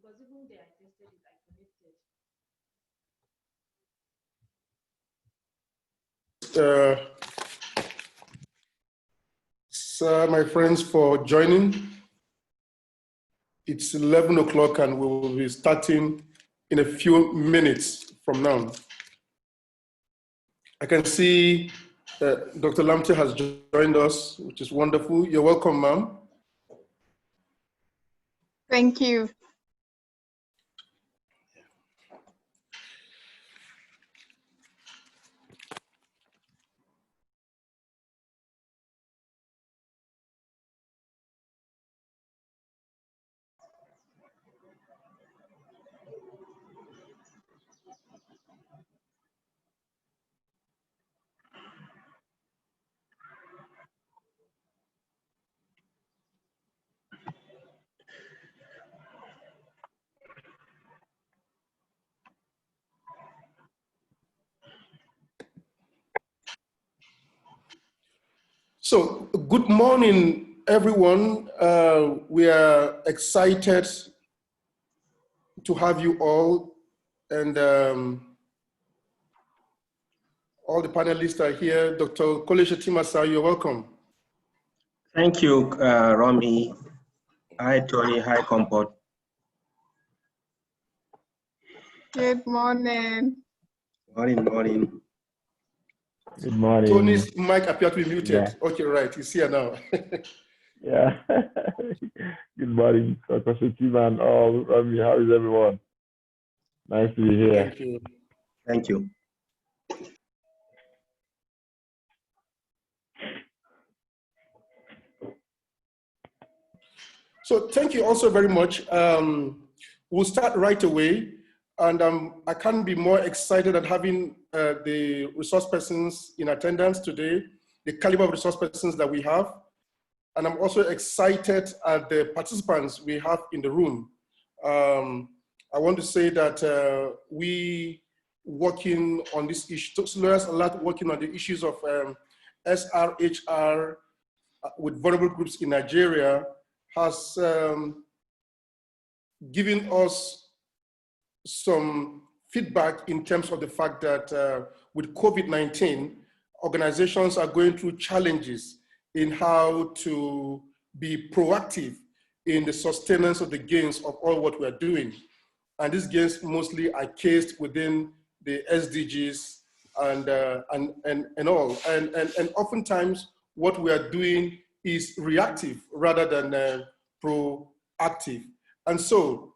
because even they are tested, it's connected. Sir, my friends, for joining. It's 11 o'clock and we will be starting in a few minutes from now. I can see Dr. Lamptey has joined us, which is wonderful. You're welcome, ma'am. Thank you. So, good morning, everyone. We are excited to have you all, and all the panelists are here. Dr. Kole, Shettima, sir, you're welcome. Thank you, Romy. Hi, Tony. Hi, Comport. Good morning. Morning, morning. Good morning. Tony's mic appeared to be muted. Yeah. Okay, right. He's here now. Yeah. Good morning, Dr. Shettima and all. Romy, how is everyone? Nice to be here. Thank you. Thank you. So thank you also very much. We'll start right away. And I can't be more excited at having the resource persons in attendance today, the caliber of resource persons that we have. And I'm also excited at the participants we have in the room. I want to say that we working on this issue, lawyers a lot working on the issues of SRHR with vulnerable groups in Nigeria has given us some feedback in terms of the fact that with COVID-19, organizations are going through challenges in how to be proactive in the sustenance of the gains of all what we are doing. And these gains mostly are cased within the SDGs and all. And oftentimes what we are doing is reactive rather than proactive. And so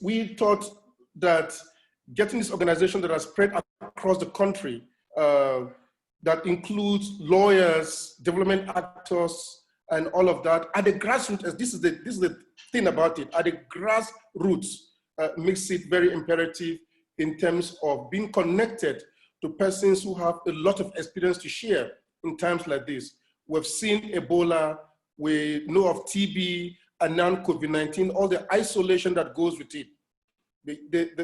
we thought that getting this organization that are spread across the country, that includes lawyers, development actors, and all of that, at the grassroots, this is the thing about it, at the grassroots makes it very imperative in terms of being connected to persons who have a lot of experience to share in times like this. We've seen Ebola, we know of TB, and now COVID-19, all the isolation that goes with it.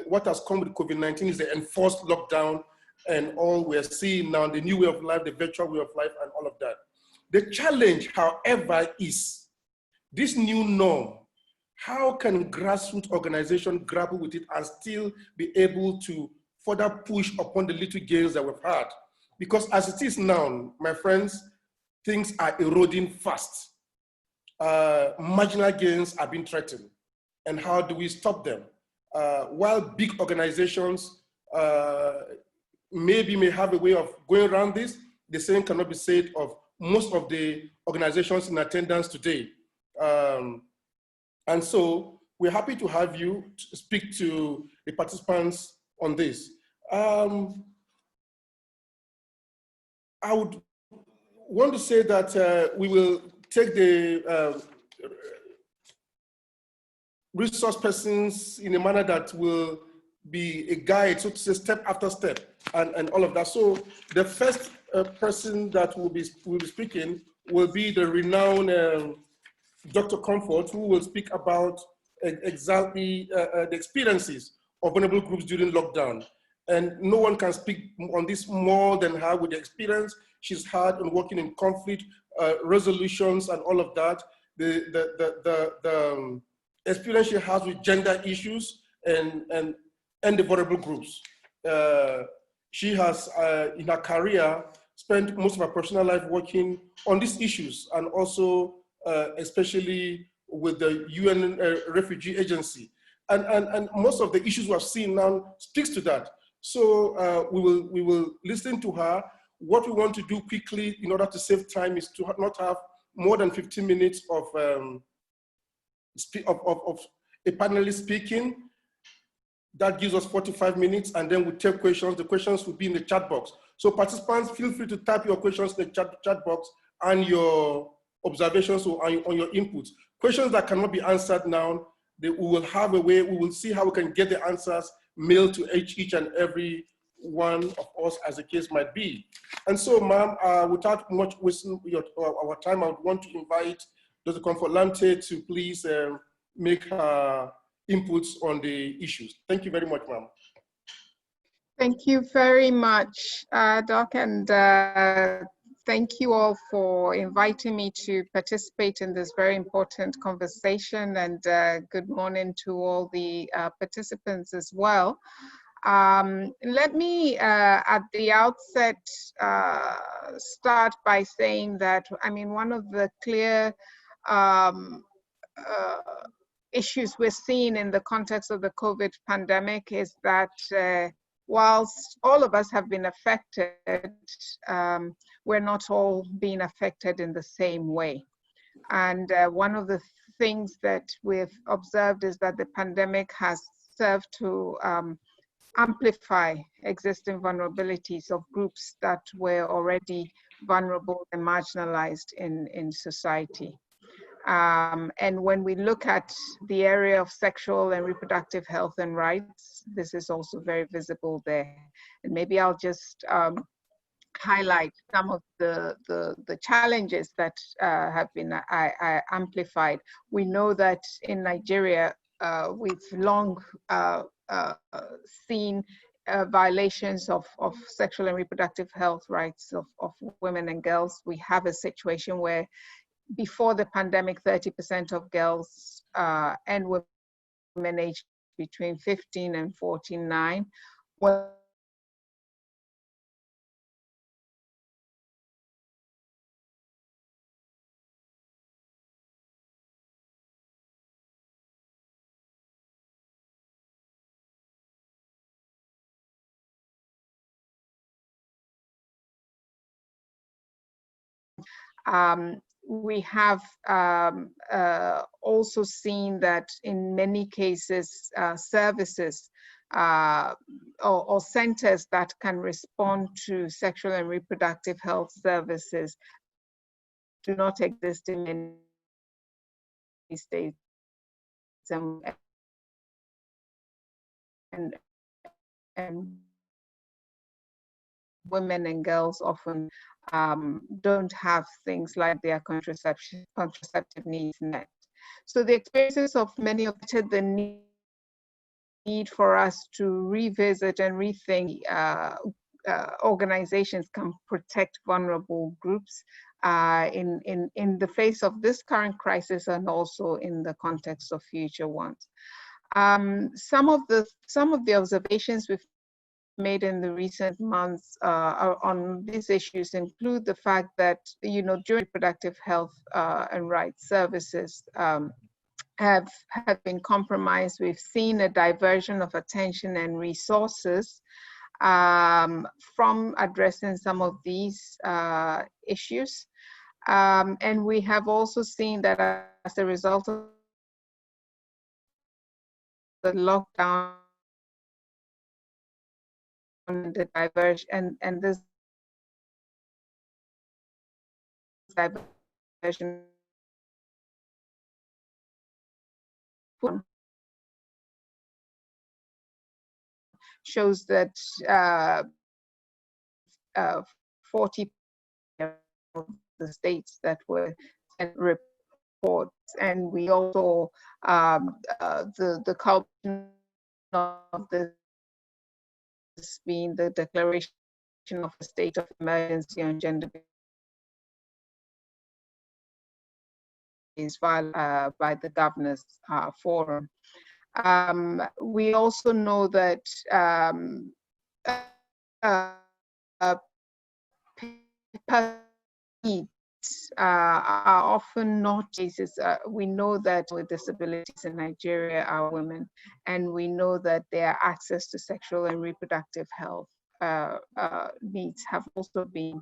What has come with COVID-19 is the enforced lockdown and all we're seeing now, the new way of life, the virtual way of life, and all of that. The challenge, however, is this new norm. How can grassroots organizations grapple with it and still be able to further push upon the little gains that we've had? Because as it is now, my friends, things are eroding fast. Marginal gains are being threatened. And how do we stop them? While big organizations may have a way of going around this, the same cannot be said of most of the organizations in attendance today. And so we're happy to have you to speak to the participants on this. I would want to say that we will take the resource persons in a manner that will be a guide, so to say, step after step, and all of that. So the first person that will be speaking will be the renowned Dr. Comfort, who will speak about exactly the experiences of vulnerable groups during lockdown. And no one can speak on this more than her with the experience she's had in working in conflict resolutions and all of that. The experience she has with gender issues and the vulnerable groups. She has, in her career, spent most of her professional life working on these issues, and also especially with the UN Refugee Agency. And most of the issues we have seen now speaks to that. So we will listen to her. What we want to do quickly in order to save time is to not have more than 15 minutes of a panelist speaking. That gives us 45 minutes, and then we take questions. The questions will be in the chat box. So participants, feel free to type your questions in the chat box and your observations or on your inputs. Questions that cannot be answered now, we will have a way, we will see how we can get the answers mailed to each and every one of us, as the case might be. And so, ma'am, without much wasting our time, I would want to invite Dr. Comfort Lamptey to please make her inputs on the issues. Thank you very much, ma'am. Thank you very much, Doc, and thank you all for inviting me to participate in this very important conversation, and good morning to all the participants as well. Let me, at the outset, start by saying that, I mean, one of the clear issues we're seeing in the context of the COVID pandemic is that whilst all of us have been affected, we're not all being affected in the same way. And one of the things that we've observed is that the pandemic has served to amplify existing vulnerabilities of groups that were already vulnerable and marginalized in society. And when we look at the area of sexual and reproductive health and rights, this is also very visible there. And maybe I'll just highlight some of the challenges that have been amplified. We know that in Nigeria, we've long seen violations of sexual and reproductive health rights of women and girls. We have a situation where before the pandemic, 30% of girls and women aged between 15 and 49 were we have also seen that in many cases, services or centers that can respond to sexual and reproductive health services do not exist in many states. And women and girls often don't have things like their contraceptive needs met. So the experiences of many of the need for us to revisit and rethink organizations can protect vulnerable groups in the face of this current crisis and also in the context of future ones. Some of the observations we've made in the recent months on these issues include the fact that, you know, during reproductive health and rights services have been compromised. We've seen a diversion of attention and resources from addressing some of these issues. And we have also seen that as a result of the lockdown, the diversion and this diversion shows that 40 of the states that were sent reports, and we also the culmination of this being the declaration of a state of emergency on gender by the Governors Forum. We also know that needs are often not cases. We know that with disabilities in Nigeria are women, and we know that their access to sexual and reproductive health needs have also been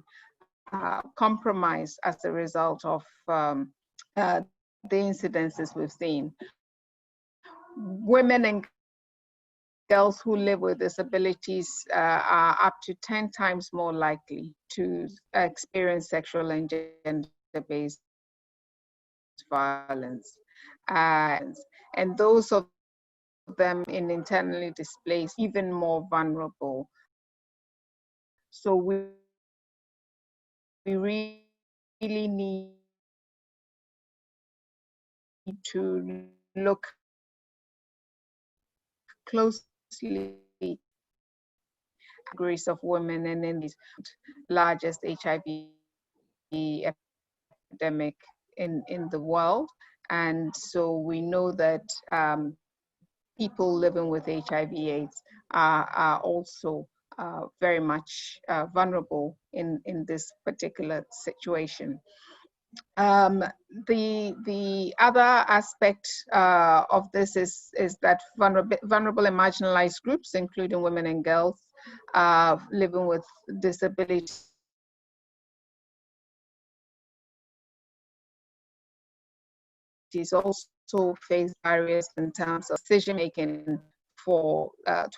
compromised as a result of the incidences we've seen. Women and girls who live with disabilities are up to 10 times more likely to experience sexual and gender-based violence. And those of them in internally displaced, even more vulnerable. So we really need to look closely at categories of women and in the largest HIV epidemic in the world. And so we know that people living with HIV/AIDS are also very much vulnerable in this particular situation. The other aspect of this is that vulnerable and marginalized groups, including women and girls living with disabilities, also face barriers in terms of decision making to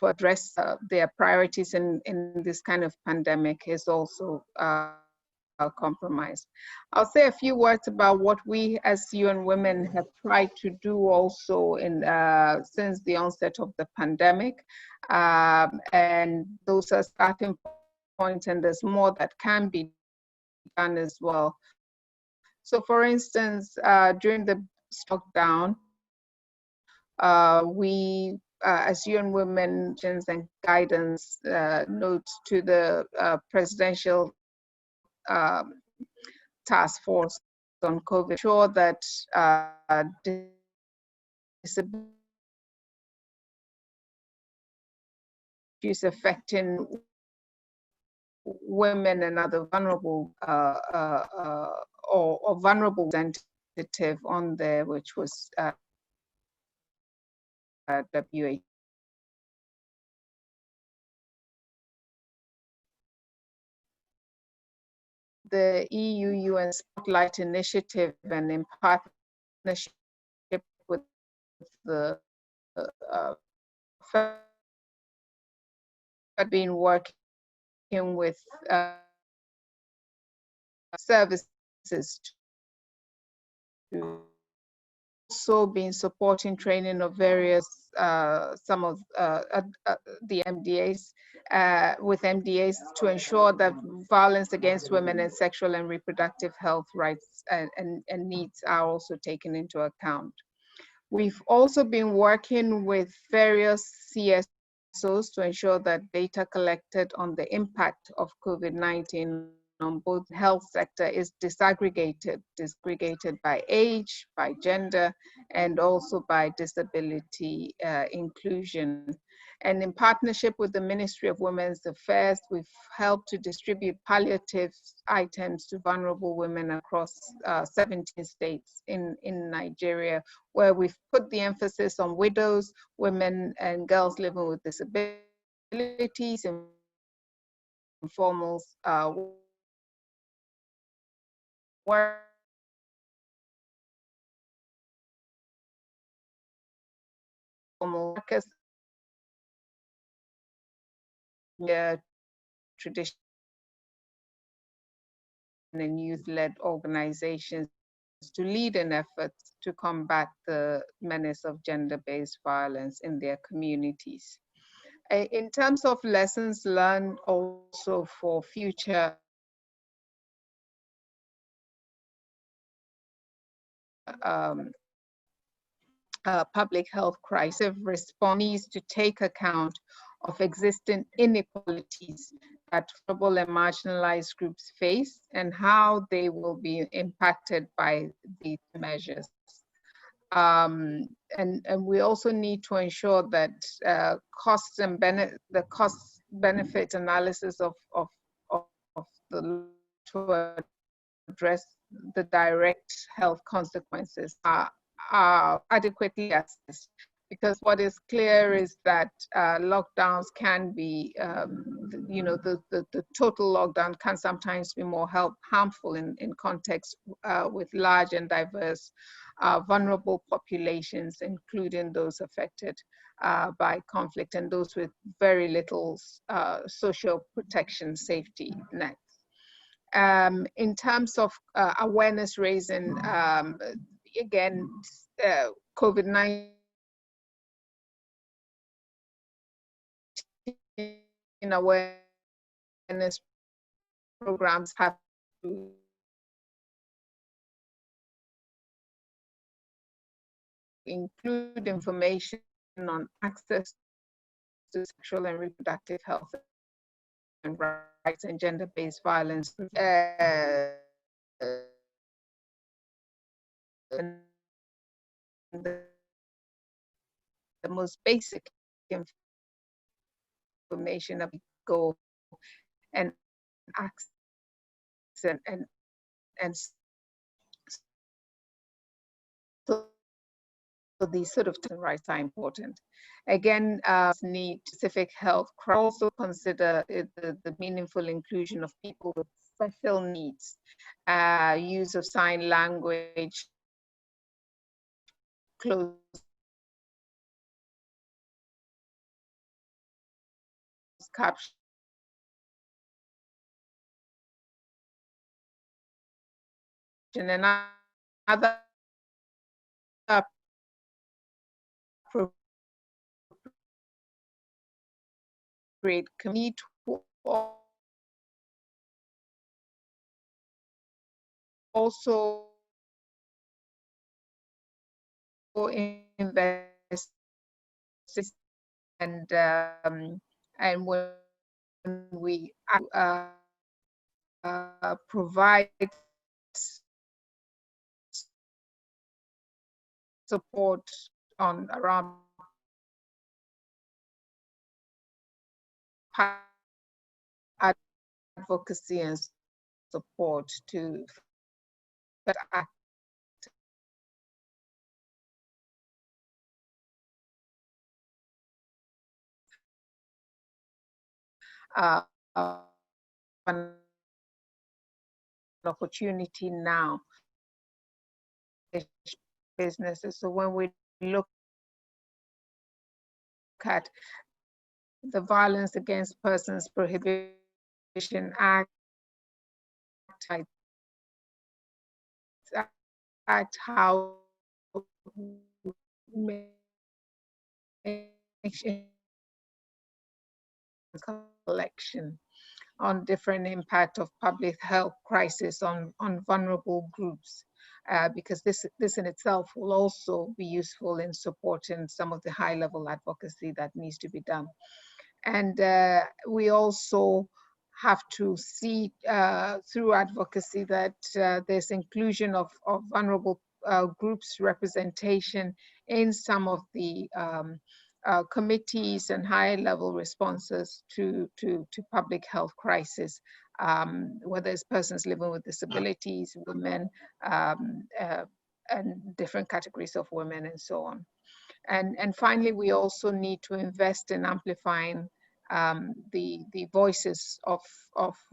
address their priorities in this kind of pandemic is also compromised. I'll say a few words about what we as UNwomen have tried to do also since the onset of the pandemic, and those are starting points, and there's more that can be done as well. So for instance, during the lockdown, we as UNwomen and guidance notes to the presidential task force on COVID, ensure that disabilities affecting women and other vulnerable or vulnerable representative on there, which was WHO. The EU-UN Spotlight Initiative, and in partnership with the been working with services to also been supporting training of various some of the MDAs with MDAs to ensure that violence against women and sexual and reproductive health rights and needs are also taken into account. We've also been working with various CSOs to ensure that data collected on the impact of COVID-19 on both health sector is disaggregated by age, by gender, and also by disability inclusion. And in partnership with the Ministry of Women's Affairs, we've helped to distribute palliative items to vulnerable women across 17 states in Nigeria, where we've put the emphasis on widows, women and girls living with disabilities, informal workers, traditional and youth-led organizations to lead in efforts to combat the menace of gender-based violence in their communities. In terms of lessons learned also for future public health crisis response needs to take account of existing inequalities that vulnerable and marginalized groups face and how they will be impacted by these measures. And we also need to ensure that the cost benefit analysis of the to address the direct health consequences are adequately assessed. Because what is clear is that lockdowns can be, the total lockdown can sometimes be more harmful in context with large and diverse vulnerable populations, including those affected by conflict and those with very little social protection safety nets. In terms of awareness raising, again, COVID-19 awareness programs have to include information on access to sexual and reproductive health and rights and gender-based violence. The most basic information that we go and access and so these sort of rights are important. Again, need specific health. Also consider the meaningful inclusion of people with special needs, use of sign language, closed caption, and other appropriate committee to also invest and when we provide support on around advocacy and support to act an opportunity now businesses. So when we look at the Violence Against Persons Prohibition Act, how collection on different impact of public health crisis on vulnerable groups, because this in itself will also be useful in supporting some of the high level advocacy that needs to be done. And we also have to see through advocacy that there's inclusion of vulnerable groups representation in some of the committees and high level responses to public health crisis, whether it's persons living with disabilities, women, and different categories of women and so on. And finally, we also need to invest in amplifying the voices of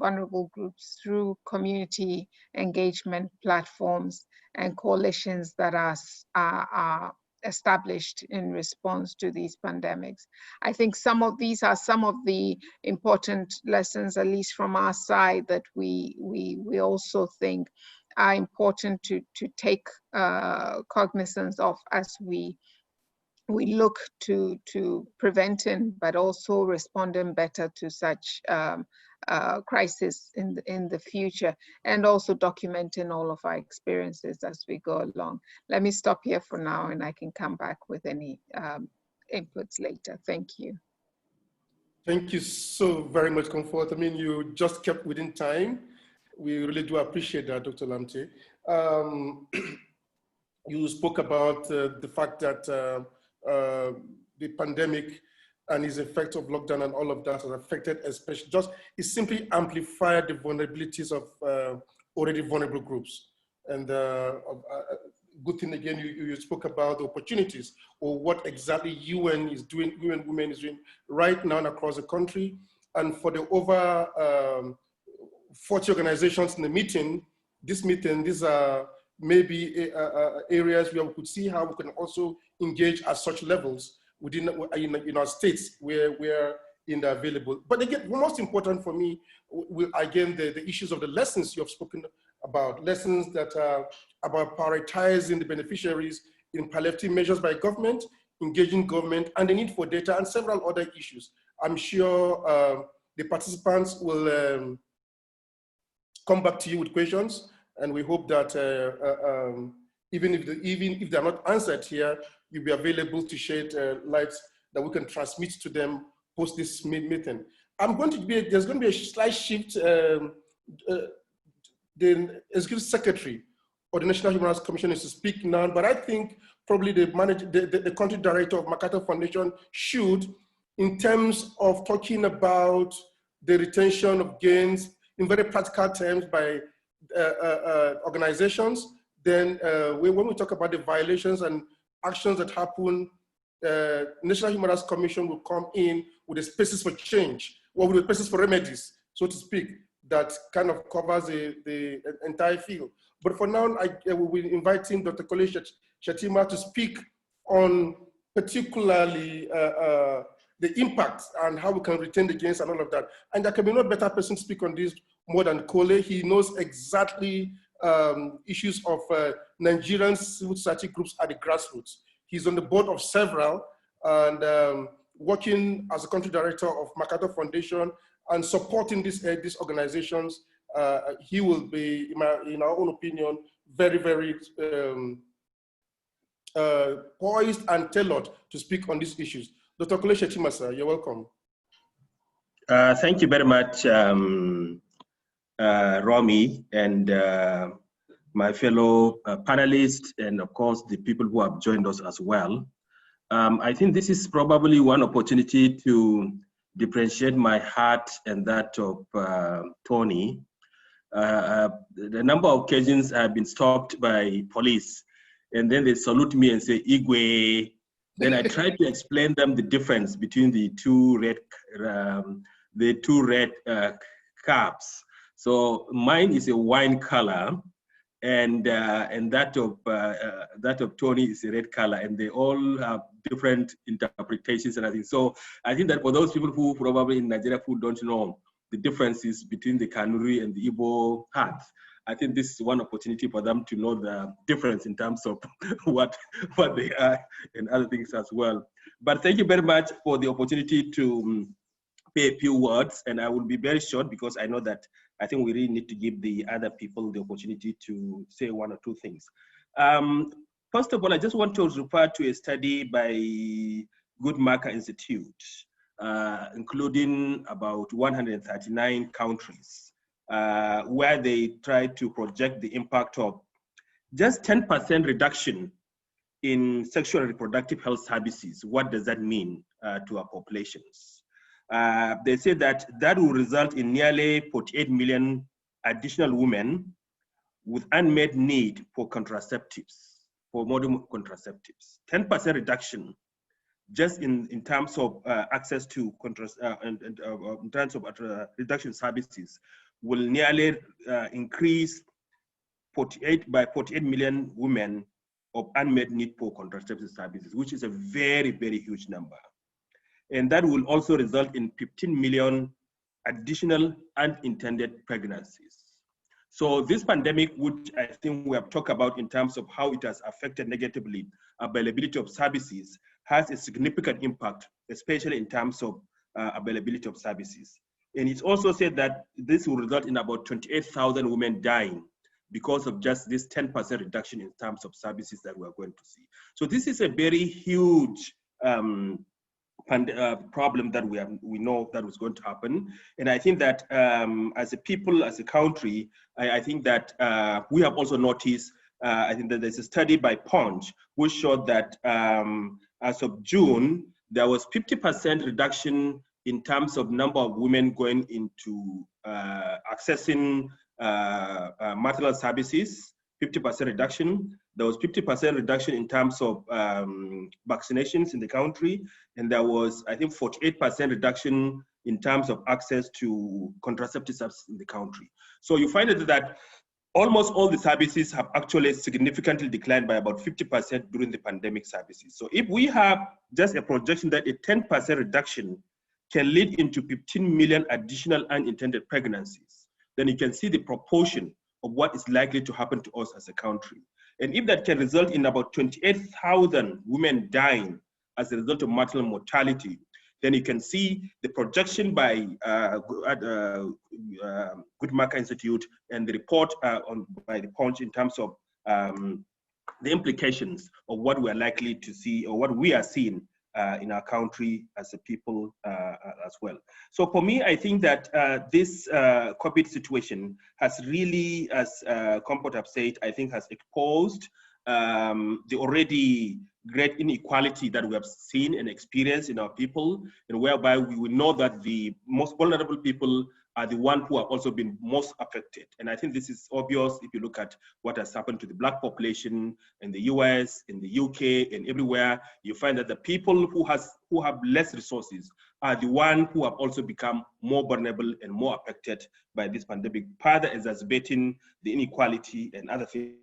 vulnerable groups through community engagement platforms and coalitions that are established in response to these pandemics. I think some of these are some of the important lessons, at least from our side, that we also think are important to take cognizance of as we look to preventing, but also responding better to such crisis in the future, and also documenting all of our experiences as we go along. Let me stop here for now, and I can come back with any inputs later. Thank you. Thank you so very much, Comfort. I mean, you just kept within time. We really do appreciate that, Dr. Lamptey. You spoke about the fact that the pandemic and its effect of lockdown and all of that has affected, especially it simply amplified the vulnerabilities of already vulnerable groups. And good thing again, you spoke about the opportunities or what exactly UN is doing, UNwomen is doing right now across the country. And for the over 40 organizations in the meeting, these are maybe areas where we could see how we can also engage at such levels within in our states where we're in the available. But again, most important for me, again, the issues of the lessons you have spoken about, lessons that are about prioritizing the beneficiaries in palliative measures by government, engaging government, and the need for data, and several other issues. I'm sure the participants will come back to you with questions, and we hope that even if they're not answered here, you'll be available to shed light that we can transmit to them post this meeting. There's going to be a slight shift. The Executive Secretary or the National Human Rights Commission is to speak now, but I think probably the country director of MacArthur Foundation should, in terms of talking about the retention of gains in very practical terms by organizations, then when we talk about the violations and actions that happen, National Human Rights Commission will come in with the spaces for change, or with the spaces for remedies, so to speak, that kind of covers the entire field. But for now, I will be inviting Dr. Kole Shettima to speak on particularly the impact and how we can retain the gains and all of that. And there can be no better person to speak on this more than Kole. He knows exactly issues of Nigerian civil society groups at the grassroots. He's on the board of several, and working as a country director of MacArthur Foundation and supporting these organizations. He will be, in our own opinion, very, very poised and tailored to speak on these issues. Dr. Kole Shettima, sir, you're welcome. Thank you very much, Romy, and my fellow panelists, and of course, the people who have joined us as well. I think this is probably one opportunity to differentiate my heart and that of Tony. The number of occasions I have been stopped by police, and then they salute me and say, Igwe. Then I try to explain them the difference between the two red caps. So mine is a wine color, and that of Tony is a red color, and they all have different interpretations and everything. So I think that for those people who probably in Nigeria who don't know the differences between the Kanuri and the Igbo hats, I think this is one opportunity for them to know the difference in terms of what they are and other things as well. But thank you very much for the opportunity to say a few words, and I will be very short because I know that I think we really need to give the other people the opportunity to say one or two things. First of all, I just want to refer to a study by Guttmacher Institute, including about 139 countries, where they try to project the impact of just 10% reduction in sexual and reproductive health services. What does that mean to our populations? They say that will result in nearly 48 million additional women with unmet need for contraceptives, for modern contraceptives. 10% reduction just in terms of access to in terms of reduction services will nearly increase 48 million women of unmet need for contraceptive services, which is a very, very huge number. And that will also result in 15 million additional unintended pregnancies. So this pandemic, which I think we have talked about in terms of how it has affected negatively availability of services, has a significant impact, especially in terms of availability of services. And it's also said that this will result in about 28,000 women dying because of just this 10% reduction in terms of services that we're going to see. So this is a very huge problem that we know that was going to happen. And I think that as a people, as a country, I think that we have also noticed, I think that there's a study by Punch which showed that as of June, there was 50% reduction in terms of number of women going into accessing maternal services, 50% reduction. There was 50% reduction in terms of vaccinations in the country. And there was, I think, 48% reduction in terms of access to contraceptive services in the country. So you find that almost all the services have actually significantly declined by about 50% during the pandemic services. So if we have just a projection that a 10% reduction can lead into 15 million additional unintended pregnancies, then you can see the proportion of what is likely to happen to us as a country. And if that can result in about 28,000 women dying as a result of maternal mortality, then you can see the projection by Guttmacher Institute and the report by the Punch in terms of the implications of what we are likely to see or what we are seeing in our country as a people as well. So for me, I think that this COVID situation has really, as Comport have said, I think has exposed the already great inequality that we have seen and experienced in our people, and whereby we will know that the most vulnerable people are the ones who have also been most affected. And I think this is obvious if you look at what has happened to the Black population in the US, in the UK, and everywhere. You find that the people who have less resources are the ones who have also become more vulnerable and more affected by this pandemic, further exacerbating the inequality and other things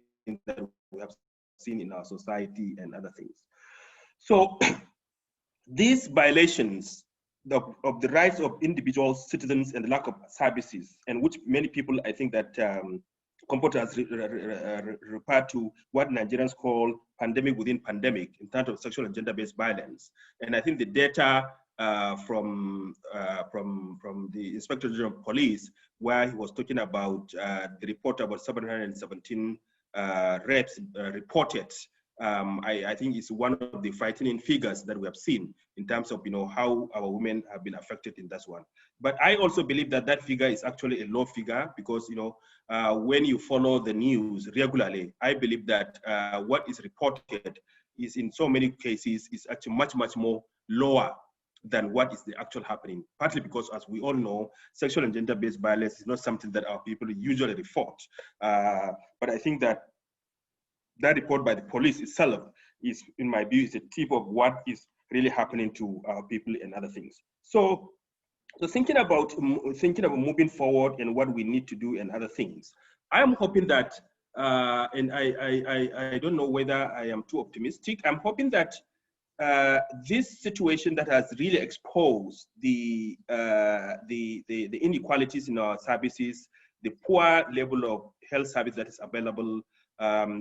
that we have seen in our society and other things. So these violations of the rights of individual citizens and the lack of services, and which many people, I think that Comport has referred to what Nigerians call pandemic within pandemic in terms of sexual and gender-based violence. And I think the data from the Inspector General of Police, where he was talking about the report about 717 rapes reported, I think it's one of the frightening figures that we have seen in terms of how our women have been affected in that one. But I also believe that that figure is actually a low figure because when you follow the news regularly, I believe that what is reported is in so many cases is actually much more lower than what is the actual happening, partly because, as we all know, sexual and gender-based violence is not something that our people usually report. But I think that that report by the police itself is, in my view, is a tip of what is really happening to our people and other things. So thinking about moving forward and what we need to do and other things, I am hoping that, and I don't know whether I am too optimistic. I'm hoping that this situation that has really exposed the inequalities in our services, the poor level of health service that is available.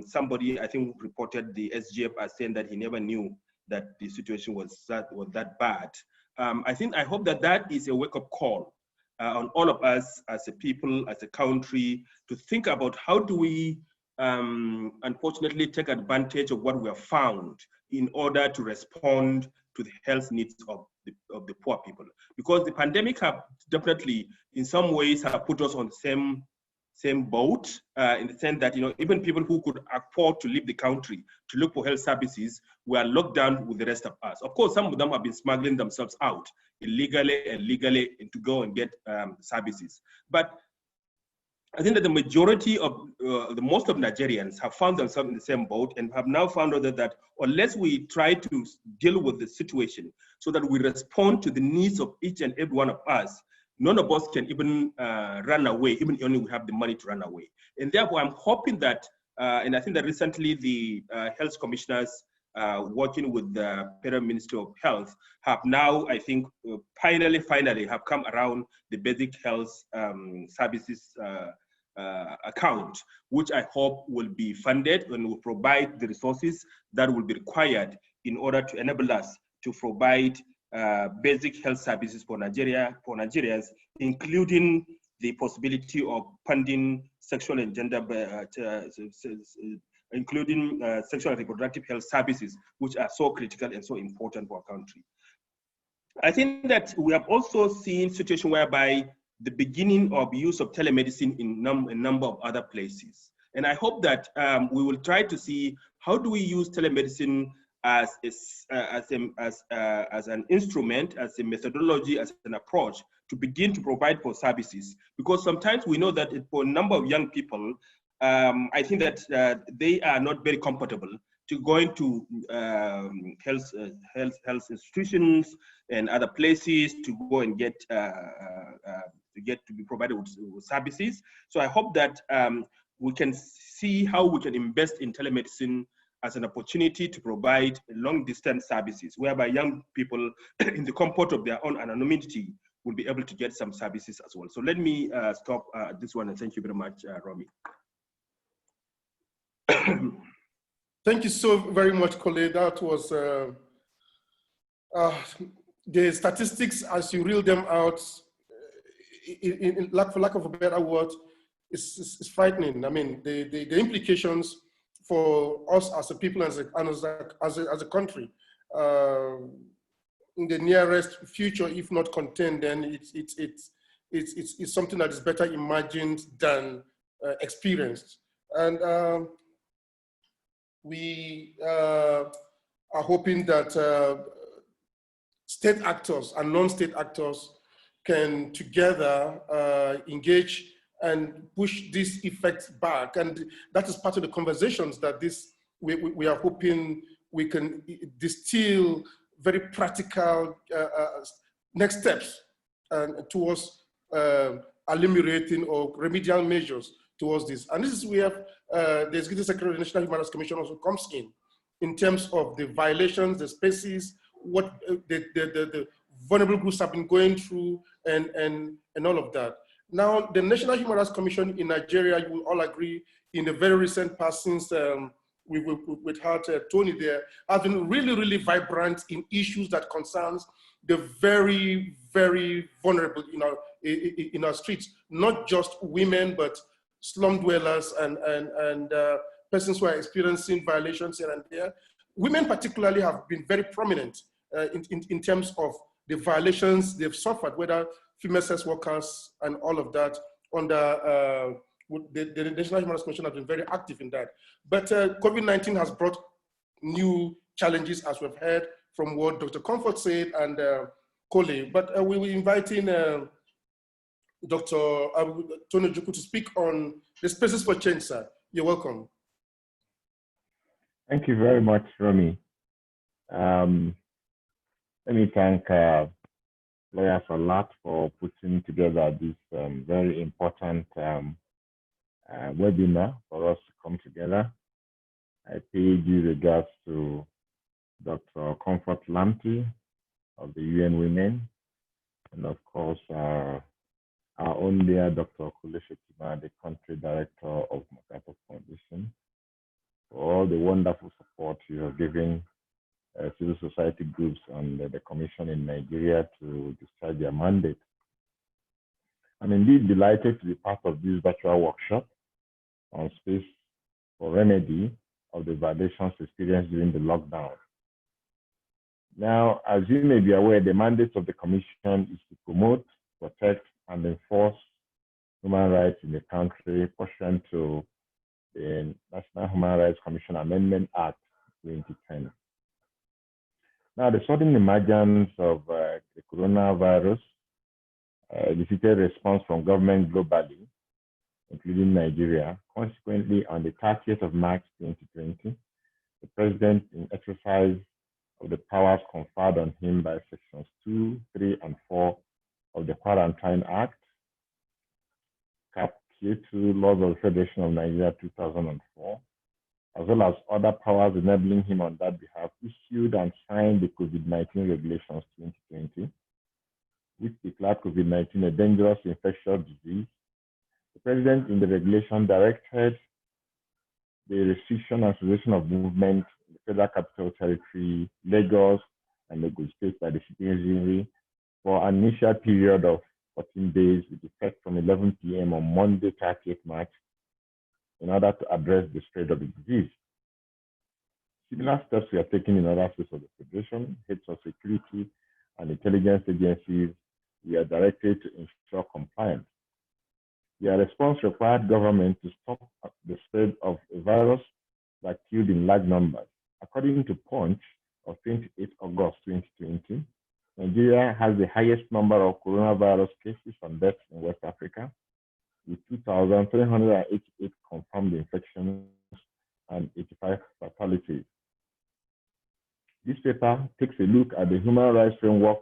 Somebody, I think, reported the SGF as saying that he never knew that the situation was that bad. I hope that that is a wake-up call on all of us as a people, as a country, to think about how do we unfortunately take advantage of what we have found in order to respond to the health needs of the poor people. Because the pandemic have definitely, in some ways, have put us on the same boat in the sense that even people who could afford to leave the country to look for health services were locked down with the rest of us. Of course, some of them have been smuggling themselves out illegally and legally to go and get services. But I think that the majority of, most of Nigerians have found themselves in the same boat and have now found out that unless we try to deal with the situation so that we respond to the needs of each and every one of us, none of us can even run away, even only we have the money to run away. And therefore, I'm hoping that, and I think that recently the health commissioners working with the Federal Ministry of Health have now, I think, finally have come around the basic health services account, which I hope will be funded and will provide the resources that will be required in order to enable us to provide basic health services for Nigerians, including the possibility of funding sexual and gender, including sexual and reproductive health services, which are so critical and so important for our country. I think that we have also seen situation whereby the beginning of use of telemedicine in a number of other places. And I hope that we will try to see how do we use telemedicine as an instrument, as a methodology, as an approach to begin to provide for services. Because sometimes we know that for a number of young people, I think that they are not very comfortable to going to health institutions and other places to go and get to be provided with services. So I hope that we can see how we can invest in telemedicine as an opportunity to provide long distance services, whereby young people in the comfort of their own anonymity will be able to get some services as well. So let me stop this one, and thank you very much, Romy. Thank you so very much, Kole. That was the statistics as you reel them out, for lack of a better word, is frightening. I mean, the implications for us as a people, as a country, in the nearest future, if not contained, then it's something that is better imagined than experienced. And we are hoping that state actors and non-state actors can together engage and push these effects back. And that is part of the conversations that we are hoping we can distill very practical next steps towards eliminating or remedial measures towards this. And this is where the Executive Secretary of the National Human Rights Commission also comes in terms of the violations, the spaces, what the vulnerable groups have been going through, and all of that. Now, the National Human Rights Commission in Nigeria, you will all agree, in the very recent past, since we've had Tony there, has been really, really vibrant in issues that concerns the very, very vulnerable in our streets, not just women, but slum dwellers and persons who are experiencing violations here and there. Women particularly have been very prominent in terms of the violations they've suffered, whether female sex workers and all of that. Under the National Human Rights Commission has been very active in that. But COVID-19 has brought new challenges, as we've heard from what Dr. Comfort said and Kole. But we were inviting Dr. Tony Ojukwu to speak on the spaces for change, sir. You're welcome. Thank you very much, Romy. Let me thank Lawyers a lot for putting together this very important webinar for us to come together. I pay due regards to Dr. Comfort Lamptey of the UNwomen, and of course our own leader, Dr. Kole, Shettima, the country director of MacArthur Foundation, for all the wonderful support you have given civil society groups and the Commission in Nigeria to discharge their mandate. I'm indeed delighted to be part of this virtual workshop on space for remedy of the violations experienced during the lockdown. Now, as you may be aware, the mandate of the Commission is to promote, protect, and enforce human rights in the country pursuant to the National Human Rights Commission Amendment Act 2010. Now, the sudden emergence of the coronavirus elicited response from government globally, including Nigeria. Consequently, on the 30th of March 2020, the President, in exercise of the powers conferred on him by Sections 2, 3, and 4 of the Quarantine Act, Cap K2 Laws of the Federation of Nigeria 2004, as well as other powers enabling him on that behalf, issued and signed the COVID-19 Regulations 2020, which declared COVID-19 a dangerous infectious disease. The President, in the regulation, directed the restriction and cessation of movement in the Federal Capital Territory, Lagos, and Lagos State by the citizenry for an initial period of 14 days with effect from 11 p.m. on Monday, 30th March, in order to address the spread of the disease. Similar steps were taken in other states of the Federation, heads of security, and the intelligence agencies were directed to ensure compliance. Their response required government to stop the spread of a virus that killed in large numbers. According to Punch of 28 August 2020, Nigeria has the highest number of coronavirus cases and deaths in West Africa, with 2,388 confirmed infections and 85 fatalities. This paper takes a look at the human rights framework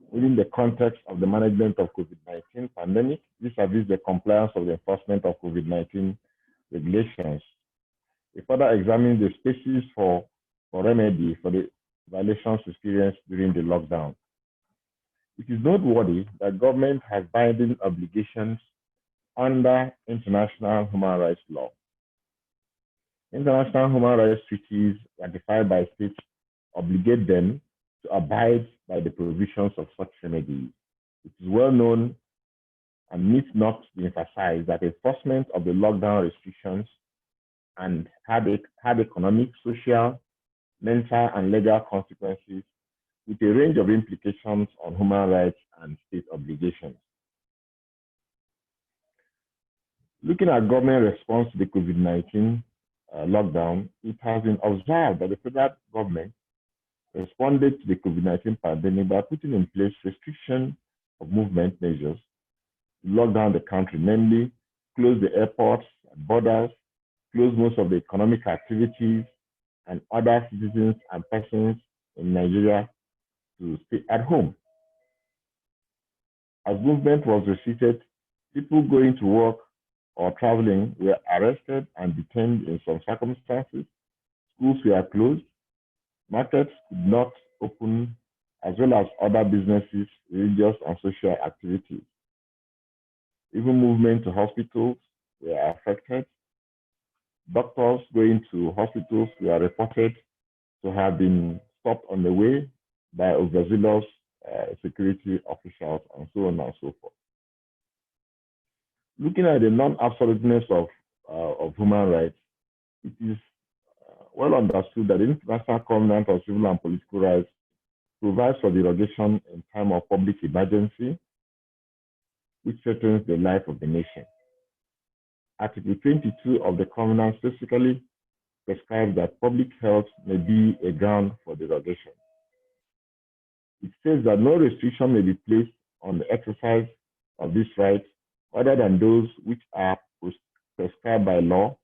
within the context of the management of COVID-19 pandemic, vis-a-vis the compliance of the enforcement of COVID-19 regulations. It further examines the spaces for remedy for the violations experienced during the lockdown. It is noteworthy that government has binding obligations under international human rights law. International human rights treaties ratified by states obligate them to abide by the provisions of such remedies. It is well known and needs not to be emphasized that enforcement of the lockdown restrictions and had economic, social, mental, and legal consequences with a range of implications on human rights and state obligations. Looking at government response to the COVID-19 lockdown, it has been observed that the federal government responded to the COVID-19 pandemic by putting in place restriction of movement measures to lock down the country, namely close the airports, borders, close most of the economic activities, and other citizens and persons in Nigeria to stay at home. As movement was restricted, people going to work or traveling were arrested and detained in some circumstances. Schools were closed. Markets could not open, as well as other businesses, religious and social activities. Even movement to hospitals were affected. Doctors going to hospitals were reported to have been stopped on the way by overzealous security officials, and so on and so forth. Looking at the non-absoluteness of human rights, it is well understood that the International Covenant of Civil and Political Rights provides for derogation in time of public emergency, which threatens the life of the nation. Article 22 of the Covenant specifically prescribes that public health may be a ground for derogation. It says that no restriction may be placed on the exercise of this right other than those which are prescribed by law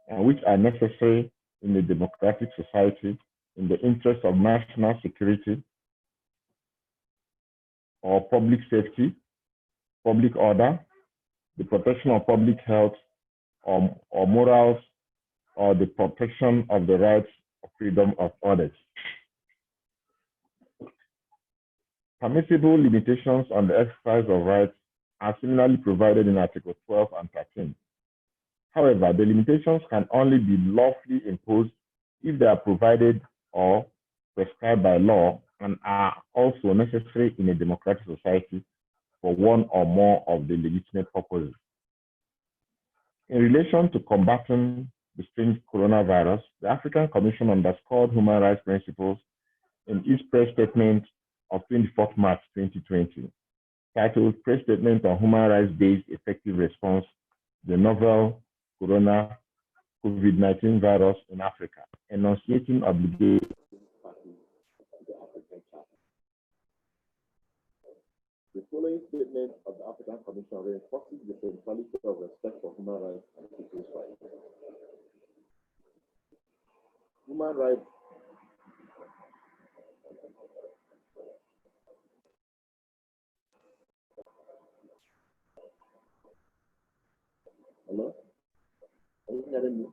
and which are necessary in a democratic society in the interest of national security or public safety, public order, the protection of public health, or morals, or the protection of the rights or freedom of others. Permissible limitations on the exercise of rights are similarly provided in Article 12 and 13. However, the limitations can only be lawfully imposed if they are provided or prescribed by law and are also necessary in a democratic society for one or more of the legitimate purposes. In relation to combating the strange coronavirus, the African Commission underscored human rights principles in its press statement of 24th March 2020, titled Press Statement on Human Rights-Based Effective Response to the Novel COVID-19 Virus in Africa, enunciating obligations. The following statement of the African Commission reinforces the centrality of respect for human rights and people's rights. Human rights Hello? Are you hearing me?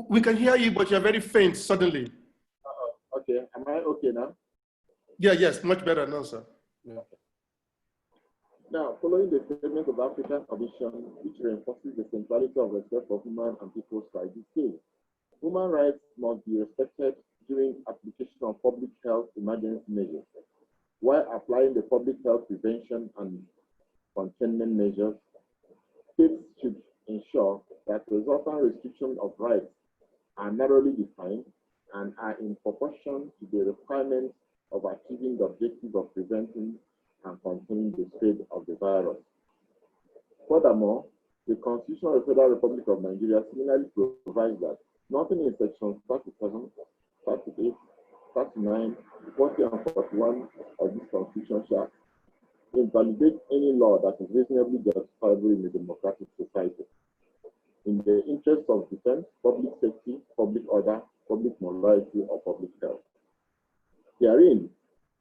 We can hear you, but you're very faint suddenly. Okay, am I okay now? Yeah, yes, much better now, sir. Yeah. Now, following the statement of the African Commission, which reinforces the centrality of respect for human and people's rights, it says, human rights must be respected during application of public health emergency measures, while applying the public health prevention and containment measures. States should ensure that resultant restrictions of rights are narrowly defined and are in proportion to the requirements of achieving the objective of preventing and containing the spread of the virus. Furthermore, the Constitution of the Federal Republic of Nigeria similarly provides that nothing in sections 37, 38, 39, 40, and 41 of this Constitution shall invalidate any law that is reasonably justifiable in a democratic society. In the interest of defense, public safety, public order, public morality, or public health. Herein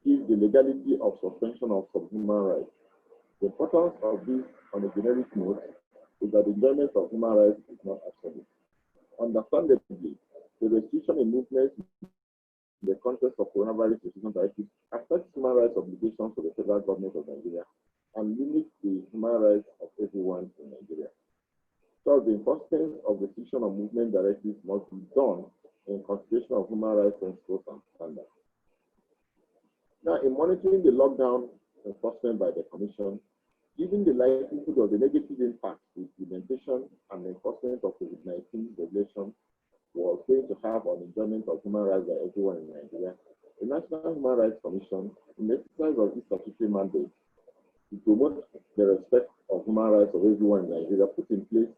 is the legality of suspension of some human rights. The importance of this on a generic note is that the enjoyment of human rights is not absolute. Understandably, the restriction in movement in the context of coronavirus restriction directives affects human rights obligations to the federal government of Nigeria and limits the human rights of everyone in Nigeria. So the enforcement of restriction of movement directives must be done in consideration of human rights principles and standards. Now, in monitoring the lockdown enforcement by the Commission, given the likelihood of the negative impact the implementation and enforcement of COVID-19 regulations was going to have on enjoyment of human rights by everyone in Nigeria, the National Human Rights Commission, in the exercise of its statutory mandate to promote the respect of human rights of everyone in Nigeria, put in place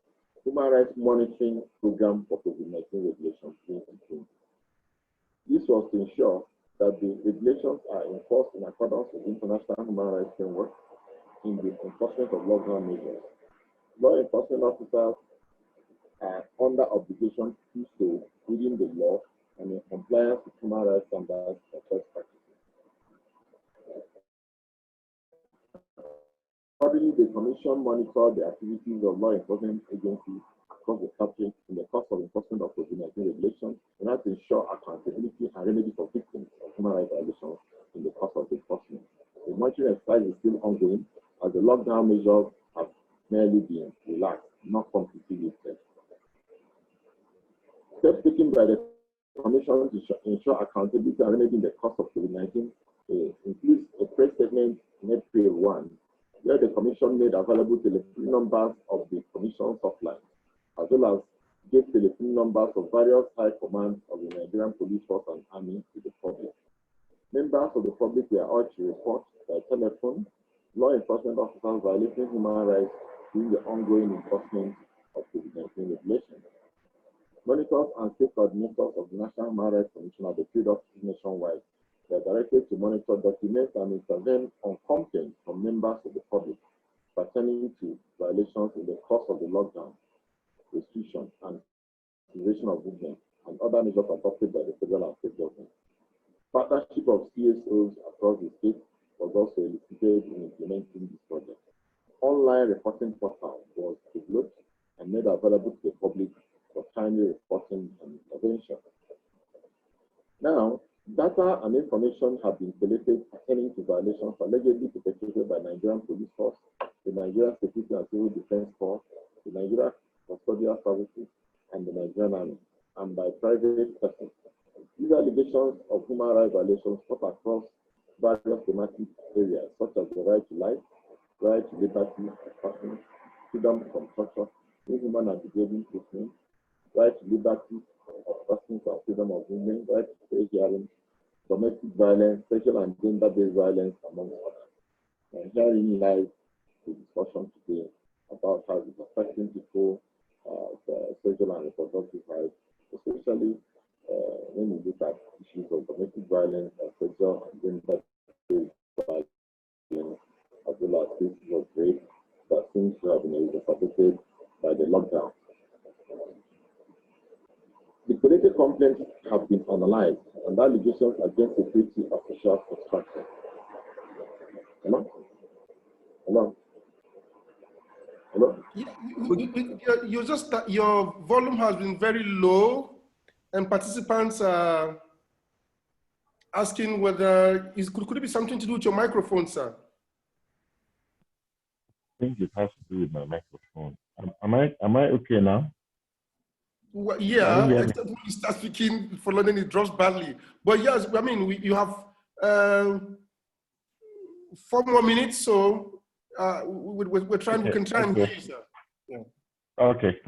Human Rights Monitoring Program for COVID-19 Regulations 2020. This was to ensure that the regulations are enforced in accordance with the International Human Rights Framework in the enforcement of lockdown measures. Law enforcement officers are under obligation to do so within the law and in compliance with human rights standards and best practices. Accordingly, the Commission monitored the activities of law enforcement agencies across the country in the course of enforcement of COVID-19 regulations in order to ensure accountability and remedy for victims of human rights violations in the course of the enforcement. The monitoring exercise is still ongoing as the lockdown measures have merely been relaxed, not completely lifted. Steps taken by the Commission to ensure accountability and remedy in the course of COVID-19 includes a press statement in April 1, where the Commission made available telephone numbers of the Commission hotline, as well as gave telephone numbers of various high commands of the Nigerian Police Force and Army to the public. Members of the public were urged to report by telephone law enforcement officers violating human rights during the ongoing enforcement of COVID-19 regulations. Monitors and state coordinators of the National Human Rights Commission at the field offices nationwide were directed to monitor, document, and intervene on complaints from members of the public pertaining to violations in the course of the lockdown, restriction, and cessation of movement, and other measures adopted by the federal and state government. Partnership of CSOs across the state was also elicited in implementing this project. Online reporting portal was developed and made available to the public for timely reporting and intervention. Now, data and information have been collated pertaining to violations allegedly perpetrated by Nigerian Police Force, the Nigerian Security and Civil Defense Corps, the Nigerian Custodial Services, and the Nigerian Army, and by private persons. These allegations of human rights violations cut across various thematic areas, such as the right to life, right to liberty of persons, freedom from torture, inhuman and degrading treatment, right to liberty of persons and freedom of movement, right to fair hearing, domestic violence, sexual and gender-based violence, among others. And herein lies the discussion today about how it's affecting people, sexual and reproductive rights, especially when we look at issues of domestic violence and sexual and gender-based violence, as well as cases of rape that seems to have been exacerbated by the lockdown. The collated complaints have been analyzed and allegations against security officials extracted. Hello? Hello? Hello? You just your volume has been very low, and participants are asking whether could it be something to do with your microphone, sir? I think it has to do with my microphone. Am I okay now? Well, yeah, except when you start speaking for London, it drops badly. But yes, I mean, you have 4 more minutes, so we're trying. Okay. We can try and hear you, sir. Yeah. Okay.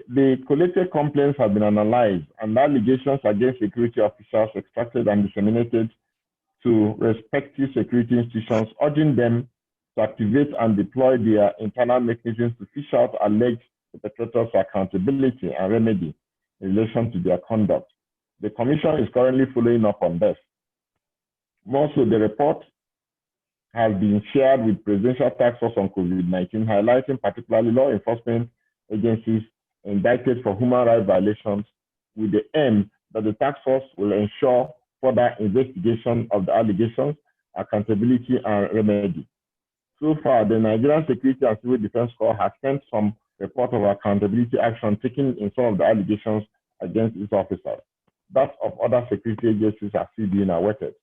The collated complaints have been analyzed, and allegations against security officers extracted and disseminated to respective security institutions, urging them to activate and deploy their internal mechanisms to fish out alleged perpetrators for accountability and remedy in relation to their conduct. The Commission is currently following up on this. More so, the report has been shared with Presidential Task Force on COVID-19, highlighting particularly law enforcement agencies indicted for human rights violations, with the aim that the task force will ensure further investigation of the allegations, accountability, and remedy. So far, the Nigerian Security and Civil Defense Corps has sent some report of accountability action taken in some of the allegations against its officers. That of other security agencies are still being awaited.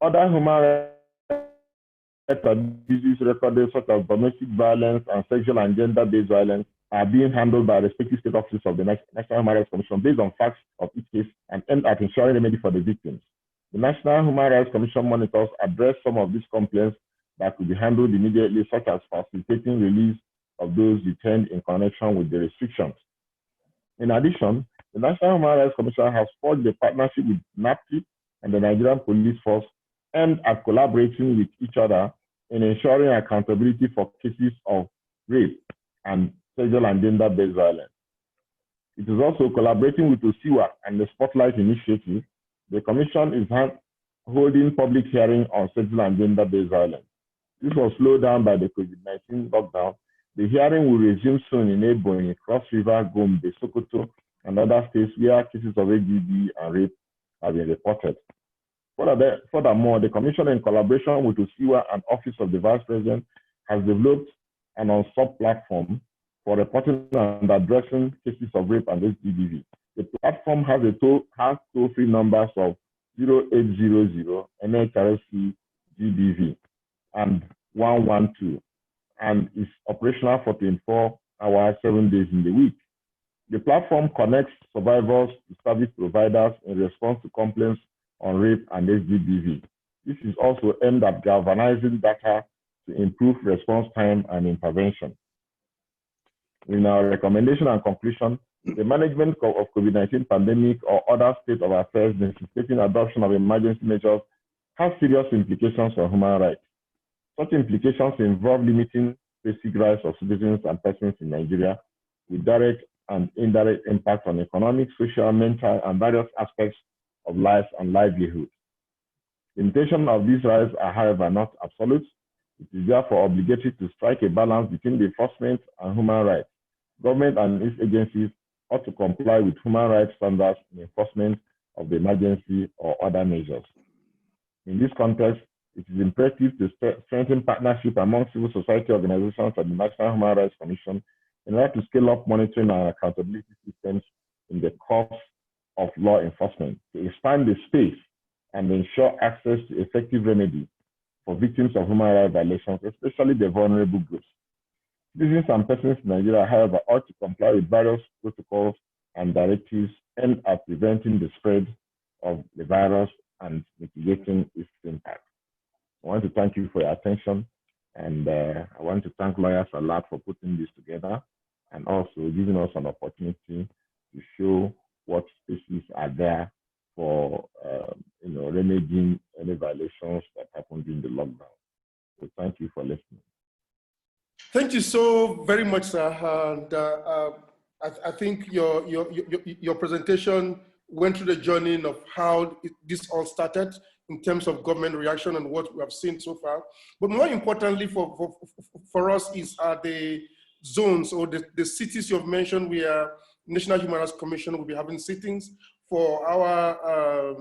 Other human rights abuses recorded, such as domestic violence and sexual and gender-based violence, are being handled by respective state offices of the National Human Rights Commission based on facts of each case and aimed at ensuring remedy for the victims. The National Human Rights Commission monitors address some of these complaints that could be handled immediately, such as facilitating release of those detained in connection with the restrictions. In addition, the National Human Rights Commission has forged a partnership with Lamptey and the Nigerian Police Force aimed at collaborating with each other in ensuring accountability for cases of rape and sexual and gender-based violence. It is also collaborating with Ojukwu and the Spotlight Initiative. The Commission is holding public hearing on sexual and gender-based violence. This was slowed down by the COVID-19 lockdown. The hearing will resume soon in Ebonyi, Cross River, Gombe, Sokoto, and other states where cases of AGB and rape have been reported. Furthermore, the Commission, in collaboration with Ojukwu and Office of the Vice President, has developed an on-stop platform for reporting and addressing cases of rape and SDGs. The platform has toll-free numbers of 0800 MHRC GBV and 112, and is operational for 24 hours, 7 days in the week. The platform connects survivors to service providers in response to complaints on rape and SDGs. This is also aimed at galvanizing data to improve response time and intervention. In our recommendation and conclusion, the management of COVID-19 pandemic or other state of affairs necessitating adoption of emergency measures has serious implications for human rights. Such implications involve limiting basic rights of citizens and persons in Nigeria, with direct and indirect impact on economic, social, mental, and various aspects of life and livelihood. Limitation of these rights are, however, not absolute. It is therefore obligatory to strike a balance between the enforcement and human rights. Government and its agencies ought to comply with human rights standards in enforcement of the emergency or other measures. In this context, it is imperative to strengthen partnership among civil society organizations and the National Human Rights Commission in order to scale up monitoring and accountability systems in the course of law enforcement, to expand the space and ensure access to effective remedy for victims of human rights violations, especially the vulnerable groups. Citizens and persons in Nigeria, however, ought to comply with various protocols and directives aimed at preventing the spread of the virus and mitigating its impact. I want to thank you for your attention, and I want to thank Lawyers a lot for putting this together and also giving us an opportunity to show what spaces are there for remedying any violations that happened during the lockdown. So thank you for listening. Thank you so very much, sir. And I think your presentation went through the journey of how this all started in terms of government reaction and what we have seen so far. But more importantly for us is the zones or the cities you have mentioned where National Human Rights Commission will be having sittings for our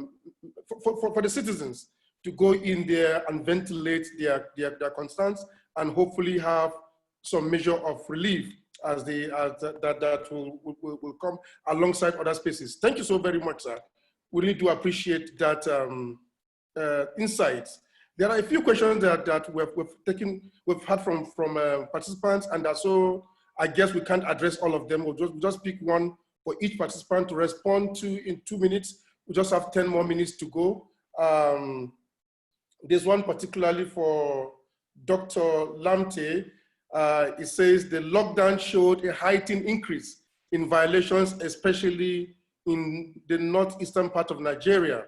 for the citizens to go in there and ventilate their concerns and hopefully have some measure of relief as that will come alongside other spaces. Thank you so very much, sir. We really do appreciate that insights. There are a few questions that we've had from participants, and so I guess we can't address all of them. We'll just pick one for each participant to respond to in 2 minutes. We just have 10 more minutes to go. There's one particularly for Dr. Lamptey. It says the lockdown showed a heightened increase in violations, especially in the northeastern part of Nigeria.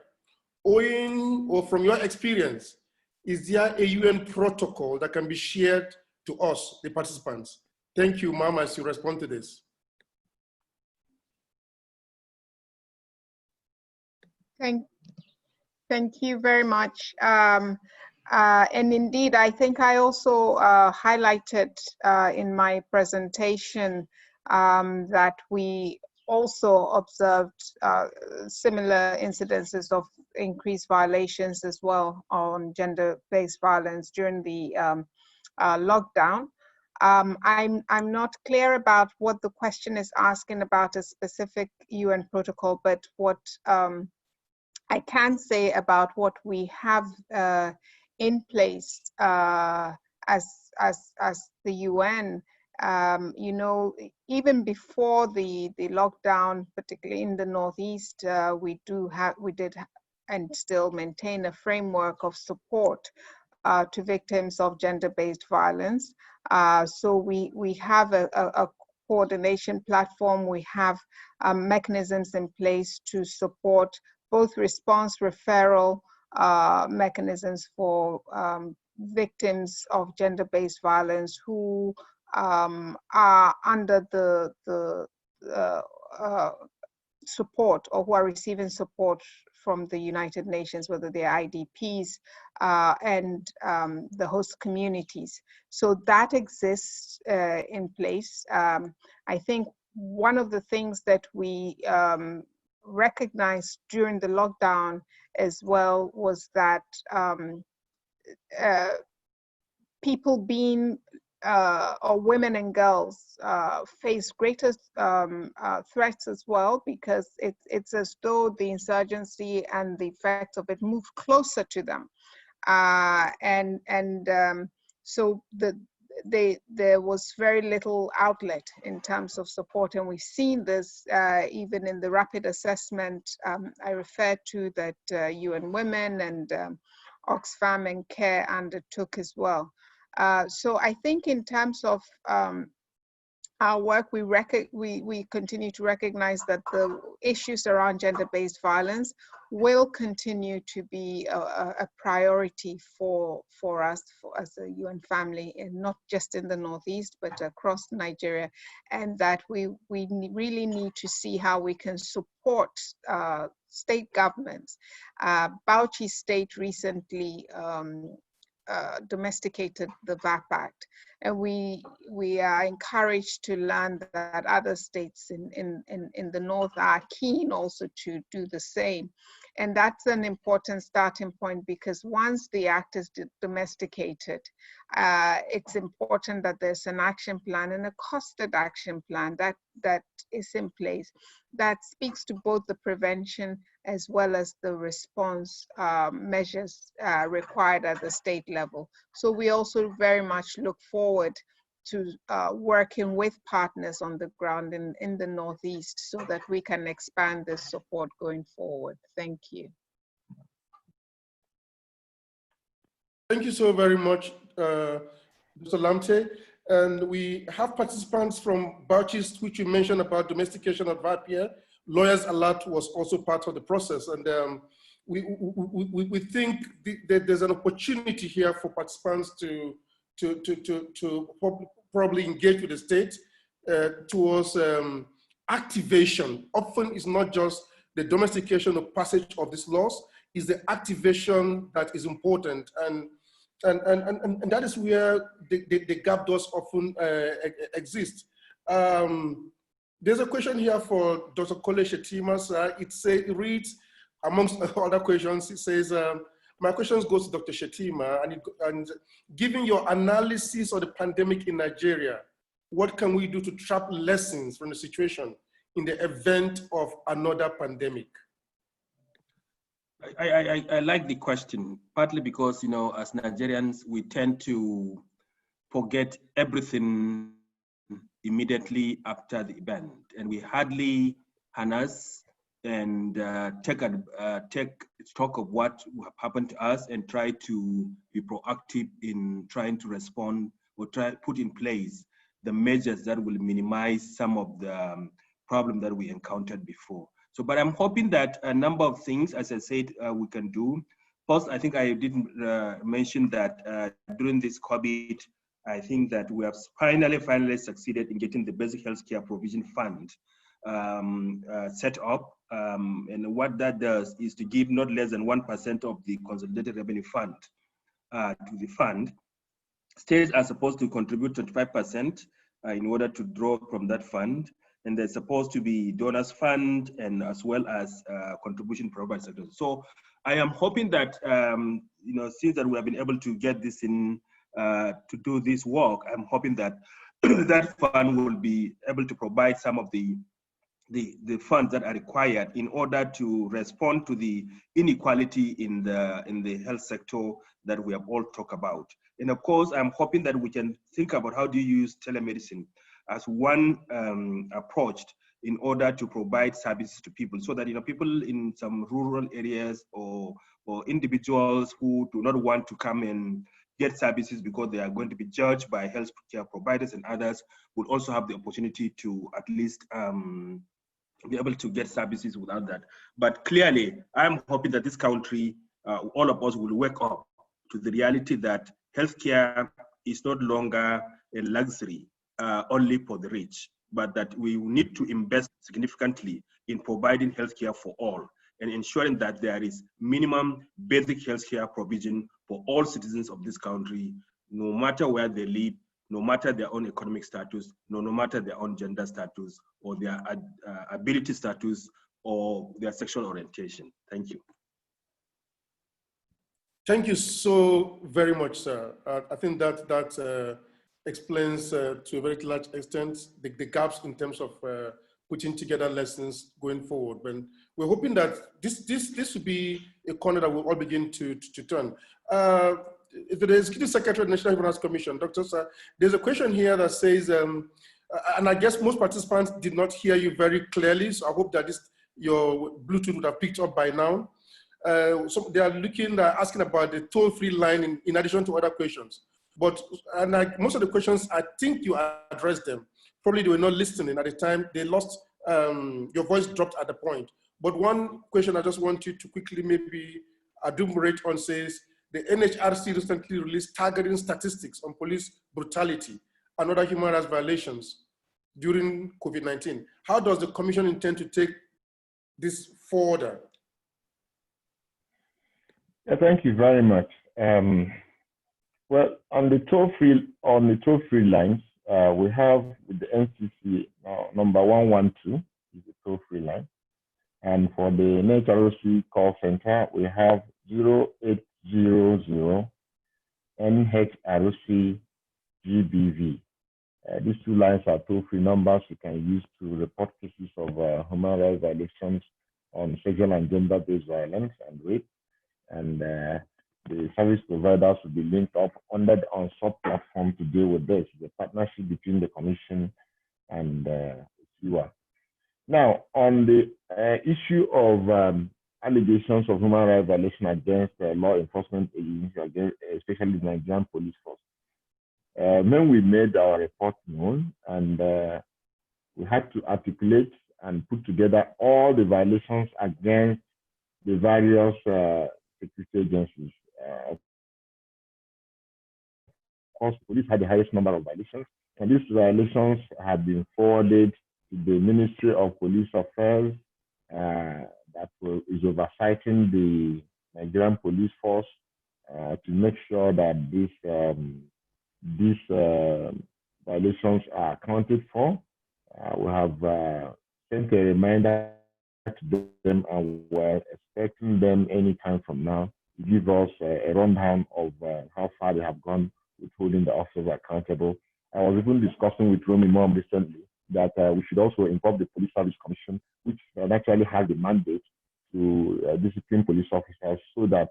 owing or from your experience, is there a UN protocol that can be shared to us, the participants? Thank you, ma'am, as you respond to this. Thank you very much. And indeed, I think I also highlighted in my presentation that we also observed similar incidences of increased violations as well on gender-based violence during the lockdown. I'm not clear about what the question is asking about a specific UN protocol, but what I can say about what we have in place as the UN. You know, even before the lockdown, particularly in the Northeast, we did and still maintain a framework of support to victims of gender-based violence. So we have a coordination platform. We have mechanisms in place to support both response referral mechanisms for victims of gender-based violence who are under the support, or who are receiving support from the United Nations, whether they're IDPs and the host communities. So that exists in place. I think one of the things that we recognized during the lockdown as well was that people being or women and girls face greater threats as well, because it's as though the insurgency and the effects of it moved closer to them, so there was very little outlet in terms of support, and we've seen this even in the rapid assessment I referred to that UNwomen and Oxfam and CARE undertook as well. So I think in terms of our work, we continue to recognize that the issues around gender-based violence will continue to be a priority for us as a UN family, and not just in the Northeast, but across Nigeria, and that we really need to see how we can support state governments. Bauchi State recently domesticated the VAP Act, and we are encouraged to learn that other states in the North are keen also to do the same. And that's an important starting point, because once the act is domesticated, it's important that there's an action plan and a costed action plan that is in place that speaks to both the prevention as well as the response measures required at the state level. So we also very much look forward to working with partners on the ground in the Northeast so that we can expand this support going forward. Thank you. Thank you so very much, Mr. Lamptey. And we have participants from Bauchi, which you mentioned about domestication of VAP here. Lawyers Alert was also part of the process. And we think that there's an opportunity here for participants to probably engage with the state towards activation. Often it's not just the domestication or passage of these laws, it's the activation that is important. And that is where the gap does often exist. There's a question here for Dr. Kole Shettima. It reads, amongst other questions, it says, my questions goes to Dr. Shettima, and given your analysis of the pandemic in Nigeria, what can we do to trap lessons from the situation in the event of another pandemic? I like the question, partly because, you know, as Nigerians, we tend to forget everything immediately after the event, and we hardly harness and take stock of what happened to us and try to be proactive in trying to respond or put in place the measures that will minimize some of the problem that we encountered before. So, but I'm hoping that a number of things, as I said, we can do. First, I think I did mention that during this COVID, I think that we have finally succeeded in getting the Basic Healthcare Provision Fund set up. And what that does is to give not less than 1% of the Consolidated Revenue Fund to the fund. States are supposed to contribute 25% in order to draw from that fund. And there's supposed to be donors fund and as well as contribution provided sectors. So I am hoping that, since that we have been able to get this in, to do this work, I'm hoping that that fund will be able to provide some of the funds that are required in order to respond to the inequality in the health sector that we have all talked about. And of course, I'm hoping that we can think about how do you use telemedicine as one approach in order to provide services to people, so that people in some rural areas or individuals who do not want to come and get services because they are going to be judged by healthcare providers and others will also have the opportunity to at least be able to get services without that. But clearly, I'm hoping that this country, all of us will wake up to the reality that healthcare is no longer a luxury only for the rich, but that we need to invest significantly in providing healthcare for all and ensuring that there is minimum basic healthcare provision for all citizens of this country, no matter where they live, no matter their own economic status, no matter their own gender status or their ability status or their sexual orientation. Thank you. Thank you so very much, sir. I think that explains to a very large extent the gaps in terms of putting together lessons going forward. When we're hoping that this will be a corner that we'll all begin to turn. The Executive Secretary of the National Human Rights Commission, Dr. Sir, there's a question here that says, and I guess most participants did not hear you very clearly, so I hope that your Bluetooth would have picked up by now. So they are asking about the toll-free line in addition to other questions. But most of the questions, I think you addressed them. Probably they were not listening at the time. They lost, your voice dropped at the point. But one question I just want you to quickly maybe adumbrate on says, the NHRC recently released staggering statistics on police brutality and other human rights violations during COVID-19. How does the Commission intend to take this forward? Yeah, thank you very much. Well, on the toll-free lines, we have with the NCC number 112 is the toll-free line, and for the NHRC call center we have 0800 NHRC GBV. These two lines are toll-free numbers you can use to report cases of human rights violations on sexual and gender-based violence and rape. And the service providers will be linked up under the ONSOP platform to deal with this. The partnership between the Commission and CIWA. Now, on the issue of allegations of human rights violation against law enforcement agencies, especially the Nigerian police force, when we made our report known, and we had to articulate and put together all the violations against the various security agencies. Of course, police had the highest number of violations, and these violations have been forwarded to the Ministry of Police Affairs that is oversighting the Nigerian police force to make sure that these violations are accounted for. We have sent a reminder to them, and we're expecting them anytime from now to give us a rundown of how far they have gone with holding the officers accountable. I was even discussing with Romy Mom recently that we should also involve the Police Service Commission, which actually has the mandate to discipline police officers so that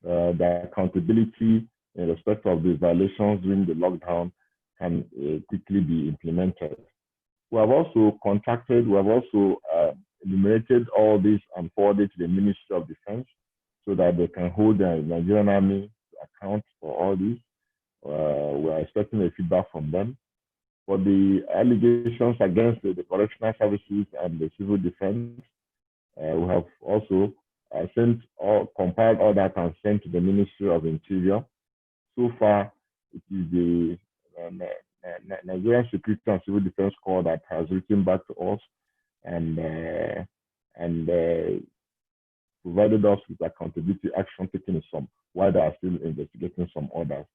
the accountability in respect of these violations during the lockdown can quickly be implemented. We have also enumerated all this and forwarded to the Ministry of Defense so that they can hold the Nigerian Army to account for all this. We are expecting a feedback from them. for the allegations against the correctional services and the civil defense, we have also sent or compiled all that and sent to the Ministry of Interior. So far, it is the Nigerian Security and Civil Defense Corps that has written back to us and provided us with accountability action taken in some, while they are still investigating some others.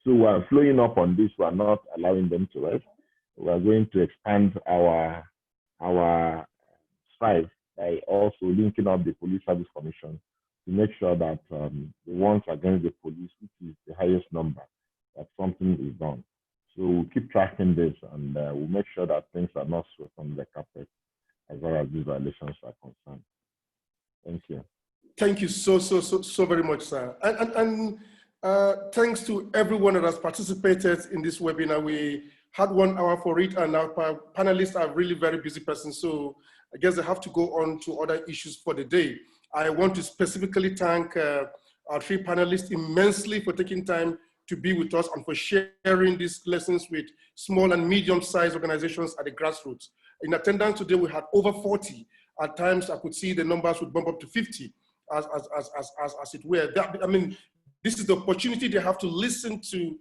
So we are flowing up on this. We are not allowing them to rest. We are going to expand our strive by also linking up the Police Service Commission to make sure that the ones against the police, which is the highest number, that something is done. So we'll keep tracking this, and we'll make sure that things are not swept under the carpet as far as these violations are concerned. Thank you. Thank you so very much, sir. And thanks to everyone that has participated in this webinar. We had 1 hour for it, and our panelists are really very busy persons, so I guess they have to go on to other issues for the day. I want to specifically thank our 3 panelists immensely for taking time to be with us and for sharing these lessons with small and medium-sized organizations at the grassroots. In attendance today, we had over 40. At times, I could see the numbers would bump up to 50, as it were. I mean, this is the opportunity they have to listen to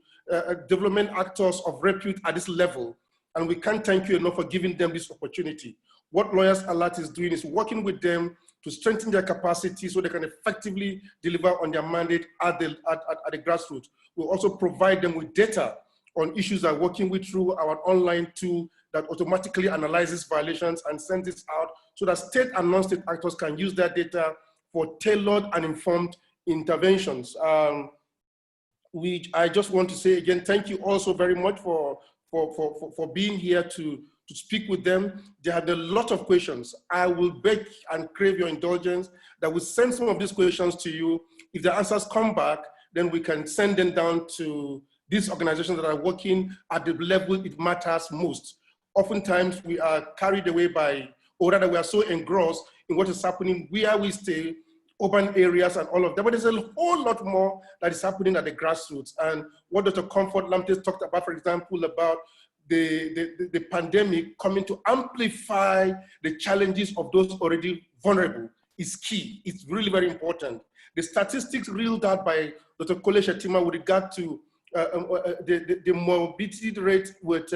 development actors of repute at this level. And we can't thank you enough for giving them this opportunity. What Lawyers Alert is doing is working with them to strengthen their capacity so they can effectively deliver on their mandate at the grassroots. We'll also provide them with data on issues they're working with through our online tool that automatically analyzes violations and sends it out so that state and non-state actors can use that data for tailored and informed interventions. I just want to say again, thank you also very much for being here to speak with them. They had a lot of questions. I will beg and crave your indulgence that we send some of these questions to you. If the answers come back, then we can send them down to these organizations that are working at the level it matters most. Oftentimes we are carried away by, or rather we are so engrossed in what is happening where we stay, urban areas and all of that, but there's a whole lot more that is happening at the grassroots. And what Dr. Comfort Lamptey talked about, for example, about the pandemic coming to amplify the challenges of those already vulnerable is key. It's really very important. The statistics reeled out by Dr. Kole Shettima with regard to the morbidity rate with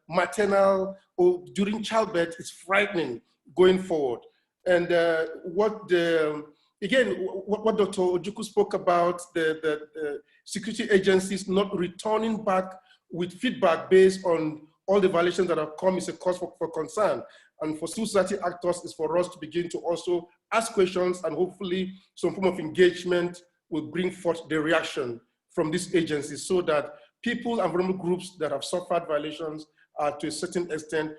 maternal or during childbirth is frightening going forward. And what Dr. Ojukwu spoke about, the security agencies not returning back with feedback based on all the violations that have come is a cause for concern. And for civil society actors is for us to begin to also ask questions, and hopefully some form of engagement will bring forth the reaction from these agencies so that people and vulnerable groups that have suffered violations are to a certain extent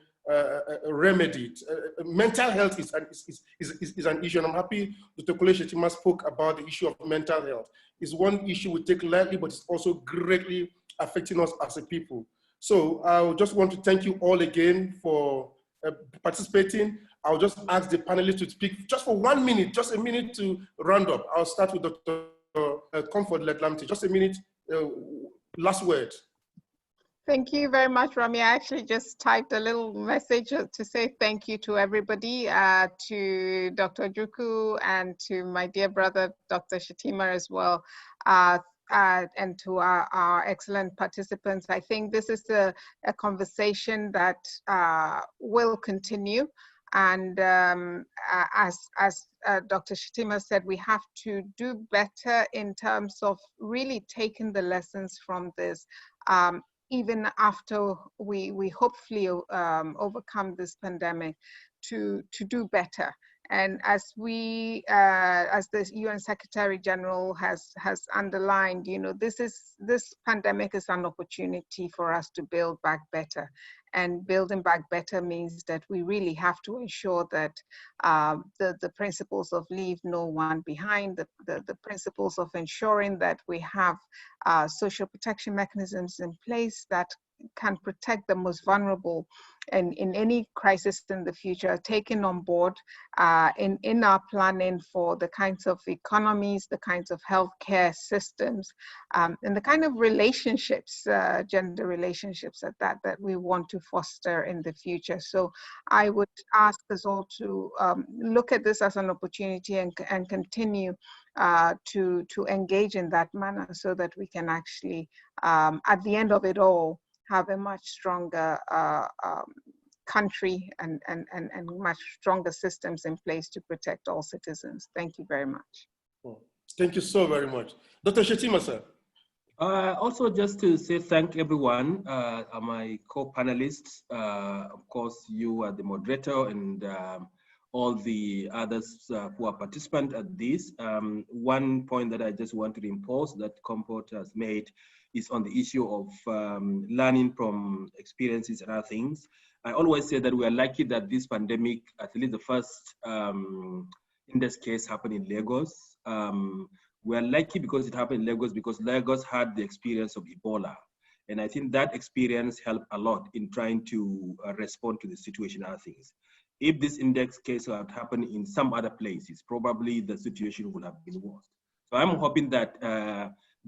remedied. Mental health is an issue, and I'm happy Dr. Kole Shettima spoke about the issue of mental health. It's one issue we take lightly, but it's also greatly affecting us as a people. So I just want to thank you all again for participating. I'll just ask the panelists to speak just for 1 minute, just a minute to round up. I'll start with Dr. Comfort Lamptey. Just a minute, last word. Thank you very much, Rami. I actually just typed a little message to say thank you to everybody, to Dr. Ojukwu and to my dear brother, Dr. Shettima as well, and to our excellent participants. I think this is a conversation that will continue. And as Dr. Shettima said, we have to do better in terms of really taking the lessons from this. Even after we hopefully overcome this pandemic, to do better. And as the UN Secretary General has underlined, you know, this pandemic is an opportunity for us to build back better. And building back better means that we really have to ensure that the principles of leave no one behind, the principles of ensuring that we have social protection mechanisms in place that can protect the most vulnerable in any crisis in the future, taken on board in our planning for the kinds of economies, the kinds of healthcare systems, and the kind of relationships, gender relationships that we want to foster in the future. So I would ask us all to look at this as an opportunity and continue to engage in that manner, so that we can actually, at the end of it all, have a much stronger country and much stronger systems in place to protect all citizens. Thank you very much. Thank you so very much. Dr. Shettima, sir. Also, just to say thank everyone, my co-panelists, of course, you are the moderator, and all the others who are participants at this. One point that I just want to reinforce that Comport has made is on the issue of learning from experiences and other things. I always say that we are lucky that this pandemic, at least the first in this case, happened in Lagos. We are lucky because it happened in Lagos, because Lagos had the experience of Ebola. And I think that experience helped a lot in trying to respond to the situation and other things. If this index case had happened in some other places, probably the situation would have been worse. So I'm hoping that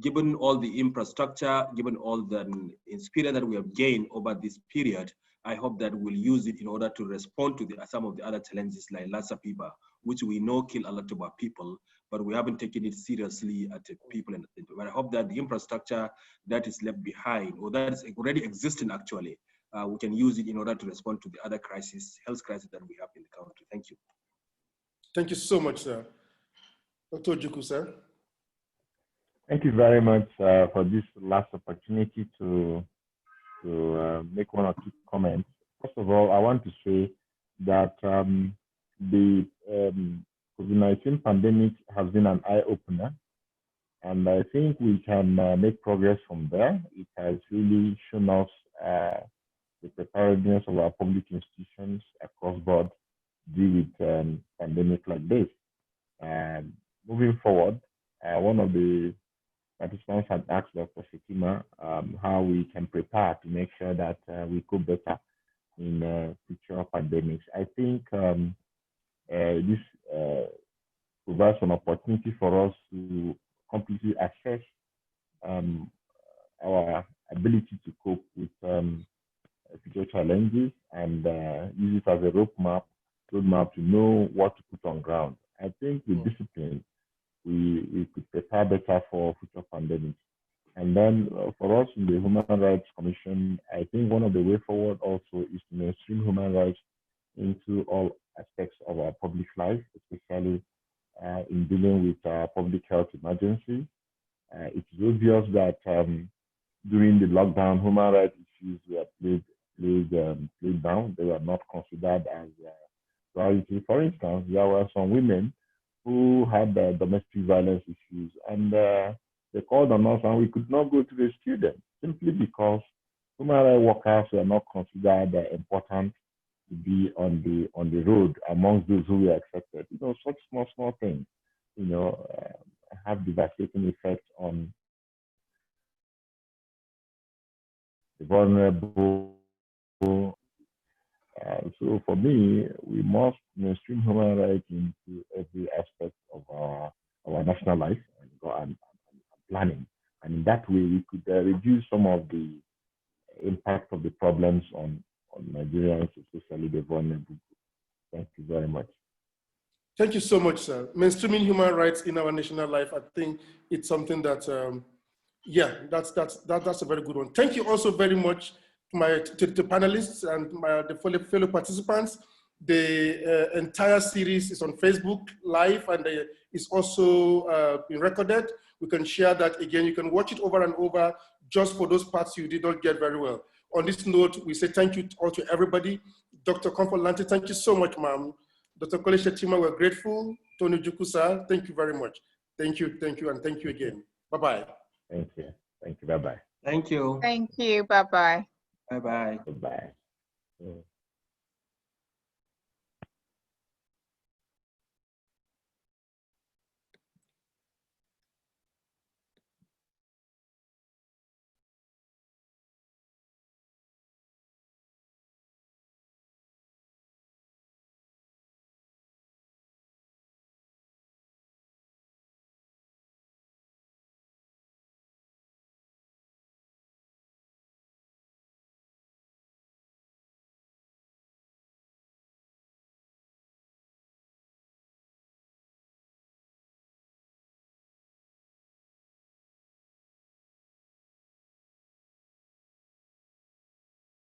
given all the infrastructure, given all the experience that we have gained over this period, I hope that we'll use it in order to respond to some of the other challenges like Lassa fever, which we know kill a lot of our people, but we haven't taken it seriously at the people. But I hope that the infrastructure that is left behind, or that is already existing actually, we can use it in order to respond to the other crisis, health crisis that we have in the country. Thank you. Thank you so much, sir. Dr. Ojukwu, sir. Thank you very much for this last opportunity to make one or two comments. First of all, I want to say that the COVID-19 pandemic has been an eye-opener, and I think we can make progress from there. It has really shown us the preparedness of our public institutions across board to deal with pandemic like this. Moving forward, one of the participants had asked Dr. Shettima how we can prepare to make sure that we cope better in future pandemics. I think this provides an opportunity for us to completely assess our ability to cope with future challenges and use it as a roadmap to know what to put on ground. I think with discipline, we could prepare better for future pandemics. And then for us in the Human Rights Commission, I think one of the way forward also is to mainstream human rights into all aspects of our public life, especially in dealing with public health emergencies. It is obvious that during the lockdown, human rights issues were played down. They were not considered as priority. For instance, there were some women who had domestic violence issues, and they called on us, and we could not go to rescue them simply because human rights workers were not considered important to be on the road amongst those who were accepted. You know, such small things, you know, have devastating effects on the vulnerable. So for me, we must mainstream human rights into every aspect of our national life and planning. And in that way, we could reduce some of the impact of the problems on Nigerians, especially the vulnerable. Thank you very much. Thank you so much, sir. Mainstreaming human rights in our national life, I think it's something that, yeah, that's a very good one. Thank you also very much to the panelists and the fellow participants. The entire series is on Facebook Live, and it's also been recorded. We can share that again. You can watch it over and over just for those parts you did not get very well. On this note, we say thank you all to everybody. Dr. Comfort Lamptey, thank you so much, ma'am. Dr. Kole Shettima, we're grateful. Tony Ojukwu, sir, thank you very much. Thank you, and thank you again. Bye-bye. Thank you, bye-bye. Thank you. Thank you, bye-bye. Bye-bye. Bye-bye.